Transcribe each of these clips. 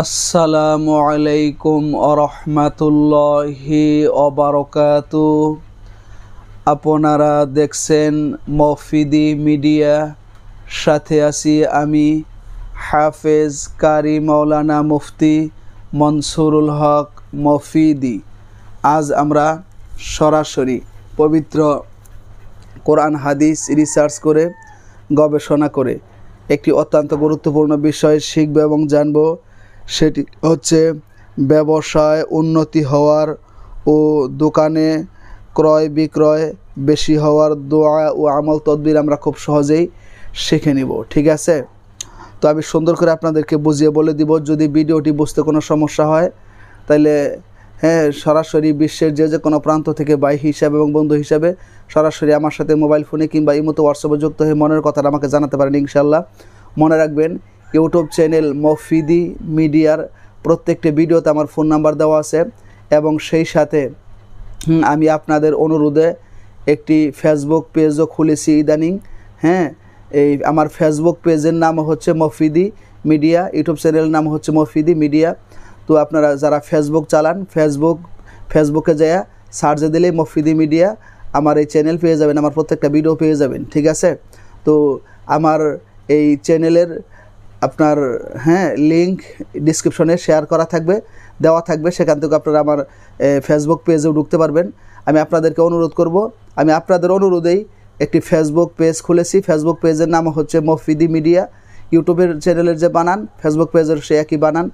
আসসালামু আলাইকুম আরহামাতুল্লাহি ওবারাকাতু। আপনারা দেখছেন মফিদি মিডিয়া, সাথে আছি আমি হাফেজ কারি মাওলানা মুফতি মনসুরুল হক মফিদি। আজ আমরা সরাসরি পবিত্র কোরআন হাদিস রিসার্চ করে গবেষণা করে একটি অত্যন্ত গুরুত্বপূর্ণ বিষয় শিখব এবং জানব। সেটি হচ্ছে ব্যবসায় উন্নতি হওয়ার ও দোকানে ক্রয় বিক্রয় বেশি হওয়ার দোয়া ও আমল তদবির আমরা খুব সহজেই শিখে নিব। ঠিক আছে, তো আমি সুন্দর করে আপনাদেরকে বুঝিয়ে বলে দিব। যদি ভিডিওটি বুঝতে কোনো সমস্যা হয় তাহলে সরাসরি বিশ্বের যে কোনো প্রান্ত থেকে ভাই হিসাবে এবং বন্ধু হিসাবে সরাসরি আমার সাথে মোবাইল ফোনে কিংবা ইমোতে হোয়াটসঅ্যাপে যুক্ত হয়ে মনের কথাটা আমাকে জানাতে পারেন ইনশাল্লাহ। মনে রাখবেন, ইউটিউব চ্যানেল মফিদি মিডিয়ার প্রত্যেকটি ভিডিওতে আমার ফোন নাম্বার দেওয়া আছে এবং সেই সাথে আমি আপনাদের অনুরোধে একটি ফেসবুক পেজও খুলেছি ইদানিং। এই আমার ফেসবুক পেজের নাম হচ্ছে মফিদি মিডিয়া, ইউটিউব চ্যানেলের নাম হচ্ছে মফিদি মিডিয়া। তো আপনারা যারা ফেসবুক চালান ফেসবুকে যায়া সার্চে দিলেই মফিদি মিডিয়া আমার এই চ্যানেল পেয়ে যাবেন, আমার প্রত্যেকটা ভিডিও পেয়ে যাবেন। ঠিক আছে, তো আমার এই চ্যানেলের আপনার লিঙ্ক ডিসক্রিপশনে শেয়ার করা থাকবে, দেওয়া থাকবে, সেখান থেকে আপনারা আমার ফেসবুক পেজেও ঢুকতে পারবেন। আমি আপনাদেরকে অনুরোধ করব, আমি আপনাদের অনুরোধেই একটি ফেসবুক পেজ খুলেছি। ফেসবুক পেজের নাম হচ্ছে মফিদি মিডিয়া। ইউটিউবের চ্যানেলের যে বানান, ফেসবুক পেজের সে একই বানান।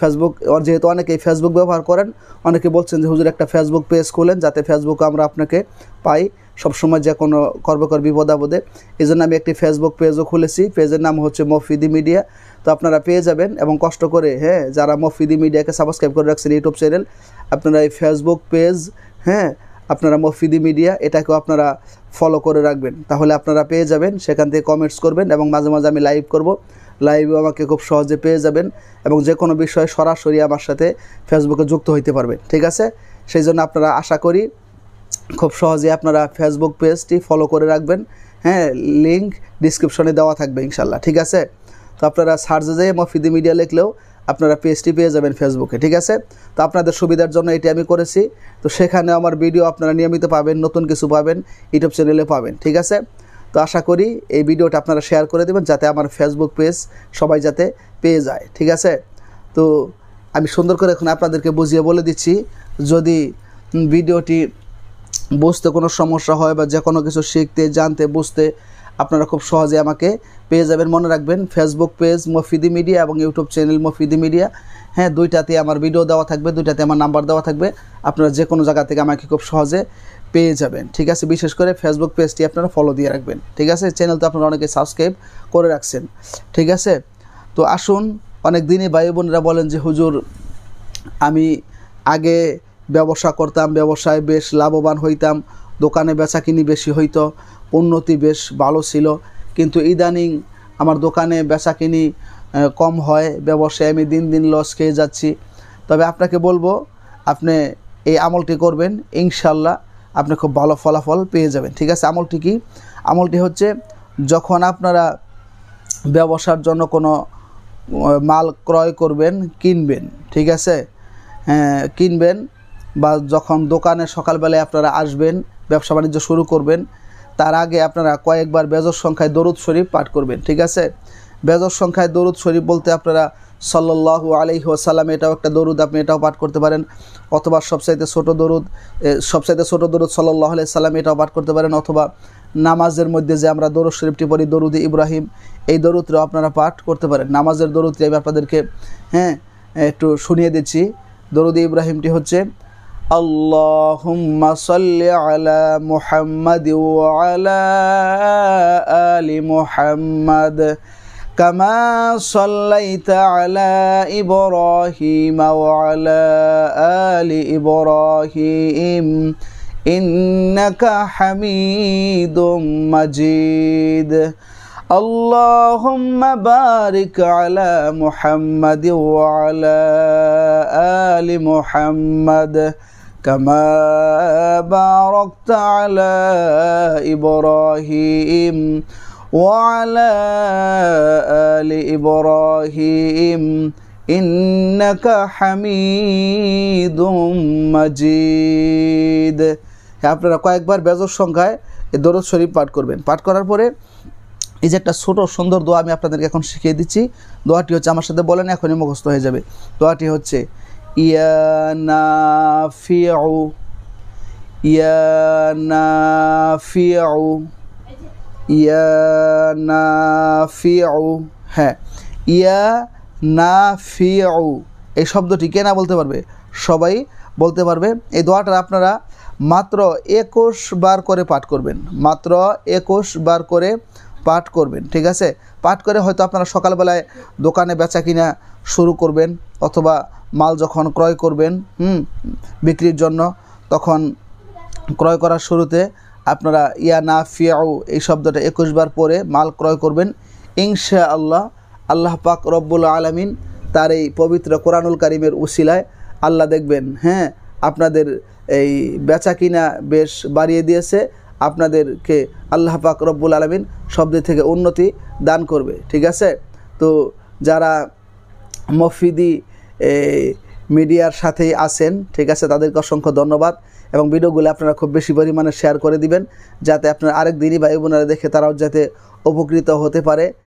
ফেসবুক যেহেতু অনেকেই ফেসবুক ব্যবহার করেন, অনেকে বলছেন যে হুজুর একটা ফেসবুক পেজ খুলেন যাতে ফেসবুকে আমরা আপনাকে পাই সবসময় যে কোনো কর্মকর বিপদ আপদে। এই জন্য আমি একটি ফেসবুক পেজও খুলেছি, পেজের নাম হচ্ছে মফিদি মিডিয়া। তো আপনারা পেয়ে যাবেন এবং কষ্ট করে যারা মফিদি মিডিয়াকে সাবস্ক্রাইব করে রাখছেন ইউটিউব চ্যানেল, আপনারা এই ফেসবুক পেজ আপনারা মফিদি মিডিয়া এটাকেও আপনারা ফলো করে রাখবেন, তাহলে আপনারা পেয়ে যাবেন। সেখান থেকে কমেন্টস করবেন এবং মাঝে মাঝে আমি লাইভ করব, লাইভেও আমাকে খুব সহজে পেয়ে যাবেন এবং যে কোনো বিষয়ে সরাসরি আমার সাথে ফেসবুকে যুক্ত হইতে পারবেন। ঠিক আছে, সেই জন্য আপনারা আশা করি খুব সহজে আপনারা ফেসবুক পেজটি ফলো করে রাখবেন। লিঙ্ক ডিসক্রিপশনে দেওয়া থাকবে ইনশাল্লাহ। ঠিক আছে, তো আপনারা সার্চে যেয়ে মফিদি মিডিয়া লিখলেও আপনারা পেজটি পেয়ে যাবেন ফেসবুকে। ঠিক আছে, তো আপনাদের সুবিধার জন্য এটি আমি করেছি। তো সেখানে আমার ভিডিও আপনারা নিয়মিত পাবেন, নতুন কিছু পাবেন, ইউটিউব চ্যানেলে পাবেন। ঠিক আছে, তো আশা করি এই ভিডিওটা আপনারা শেয়ার করে দেবেন যাতে আমার ফেসবুক পেজ সবাই যাতে পেয়ে যায়। ঠিক আছে, তো আমি সুন্দর করে এখন আপনাদেরকে বুঝিয়ে বলে দিচ্ছি। যদি ভিডিওটি বুঝতে কোনো সমস্যা হয় বা যে কোনো কিছু শিখতে জানতে বুঝতে আপনারা খুব সহজে আমাকে পেয়ে যাবেন। মনে রাখবেন, ফেসবুক পেজ মফিদি মিডিয়া এবং ইউটিউব চ্যানেল মফিদি মিডিয়া, দুইটাতে আমার ভিডিও দেওয়া থাকবে, দুইটাতে আমার নাম্বার দেওয়া থাকবে। আপনারা যে কোনো জায়গা থেকে আমাকে খুব সহজে পেয়ে যাবেন। ঠিক আছে, বিশেষ করে ফেসবুক পেজটি আপনারা ফলো দিয়ে রাখবেন। ঠিক আছে, চ্যানেল তো আপনারা অনেকে সাবস্ক্রাইব করে রাখছেন। ঠিক আছে, তো আসুন, অনেক দিনই ভাই বোনেরা বলেন যে হুজুর আমি আগে ব্যবসা করতাম, ব্যবসায় বেশ লাভবান হইতাম, দোকানে বেচাকিনি বেশি হইতো, উন্নতি বেশ ভালো ছিল, কিন্তু ইদানিং আমার দোকানে বেচাকিনি কম হয়, ব্যবসায় আমি দিন দিন লস খেয়ে যাচ্ছি। তবে আপনাকে বলবো, আপনি এই আমলটি করবেন, ইনশাল্লাহ আপনি খুব ভালো ফলাফল পেয়ে যাবেন। ঠিক আছে, আমলটি কি? আমলটি হচ্ছে যখন আপনারা ব্যবসার জন্য কোনো মাল ক্রয় করবেন, কিনবেন, ঠিক আছে, কিনবেন বা যখন দোকানে সকালবেলায় আপনারা আসবেন, ব্যবসা বাণিজ্য শুরু করবেন, তার আগে আপনারা কয়েকবার বেজর সংখ্যায় দরুদ শরীফ পাঠ করবেন। ঠিক আছে, বেজর সংখ্যায় দরুদ শরীফ বলতে আপনারা সাল্লাল্লাহু আলাইহি ওয়াসাল্লাম, এটাও একটা দরুদ, আপনি এটাও পাঠ করতে পারেন, অথবা সবচাইতে ছোট দরুদ সাল্লাল্লাহু আলাইহি সাল্লাম, এটাও পাঠ করতে পারেন, অথবা নামাজের মধ্যে যে আমরা দরুদ শরীফটি পড়ি দরুদ ইব্রাহিম, এই দরুদটাও আপনারা পাঠ করতে পারেন। নামাজের দরুদটি আমি আপনাদেরকে একটু শুনিয়ে দিচ্ছি। দরুদ ইব্রাহিমটি হচ্ছে আল্লাহুম্মা সাল্লি আলা মুহাম্মাদ ওয়া আলা আলি মুহাম্মাদ কামা সাল্লাইতা আলা ইব্রাহিম ওয়া আলা আলি ইব্রাহিম ইন্নাকা হামিদুম মাজিদ। اللهم بارك على محمد وعلى آل محمد كما باركت على إبراهيم وعلى آل إبراهيم ইন্নাকা হামিদুম মাজিদ। হ্যাঁ, আপনারা কয়েকবার বেজোর সংখ্যায় এই দরুদ শরীফ পাঠ করবেন। পাঠ করার পরে এই যে একটা ছোট সুন্দর দোয়া আমি আপনাদেরকে এখন শিখিয়ে দিচ্ছি। দোয়াটি হচ্ছে, আমার সাথে বলেন, এখনই মুখস্থ হয়ে যাবে। দোয়াটি হচ্ছে ইয়া নাফিউ, ইয়া নাফিউ, ইয়া নাফিউ। হ্যাঁ, ইয়া নাফিউ এই শব্দটি কে না বলতে পারবে? সবাই বলতে পারবে। এই দোয়াটা আপনারা মাত্র 21 বার করে পাঠ করবেন, মাত্র 21 বার করে পাঠ করবেন, ঠিক আছে? পাঠ করে হয়তো আপনারা সকালবেলায় দোকানে বেচা কিনা শুরু করবেন, অথবা মাল যখন ক্রয় করবেন বিক্রির জন্য, তখন ক্রয় করার শুরুতে আপনারা ইয়া নাফিউ এই শব্দটা 21 বার পরে মাল ক্রয় করবেন। ইনশাআল্লাহ আল্লাহ পাক রব্বুল আলামিন তার এই পবিত্র কোরআনুল কারিমের উসিলায় আল্লাহ দেখবেন, হ্যাঁ, আপনাদের এই বেচা কিনা বেশ বাড়িয়ে দিয়েছে, আপনাদেরকে আল্লাহ পাক রব্বুল আলামিন সব দিক থেকে উন্নতি দান করবে, ঠিক আছে? তো যারা মফিদি মিডিয়ার সাথেই আছেন, ঠিক আছে, তাদেরকে অসংখ্য ধন্যবাদ। এবং ভিডিওগুলো আপনারা খুব বেশি পরিমাণে শেয়ার করে দিবেন, যাতে আপনার আরেক দিনই ভাই বোনেরা দেখে তারাও যাতে উপকৃত হতে পারে।